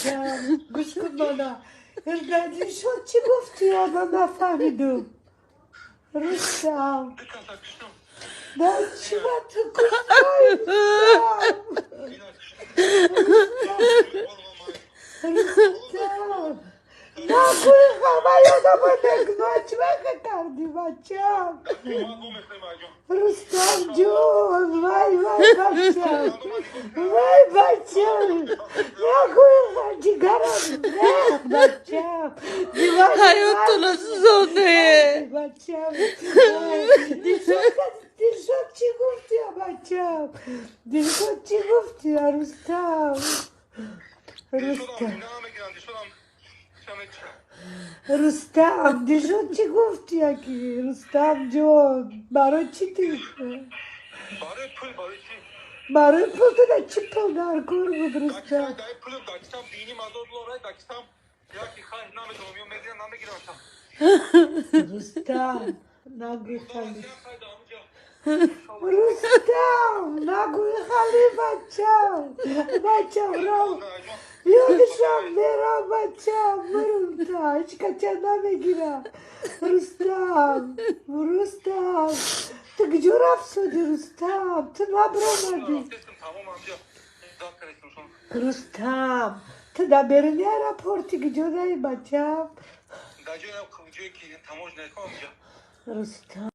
بچم گوش کن مانا اردادی شد چی گفتی آنا نفهمیدم رستم نه چی من تو گوش رستم نگوی همه یادم نگماچ کردی بچم رستم جون وای وای بچم وای بچم نگوی جگرم نه بچم Hayatını sonu. بچم دیشب چی گفتی بچم دیشب چی گفتی رستم رستم دیشب چی گفتی اکی رستم جون برای چی دیگه برای پول تو چی پول در کار بود رستم رستم نگوی خالی رستم نگوی خالی بچم رو یادشم میرم بچم برون تا هیچ کچه نمیگیرم رستم تو کجا افسودی رستم تو نبرامدی رستم تو نبرنی راپورتی کجا دایی بچم رستم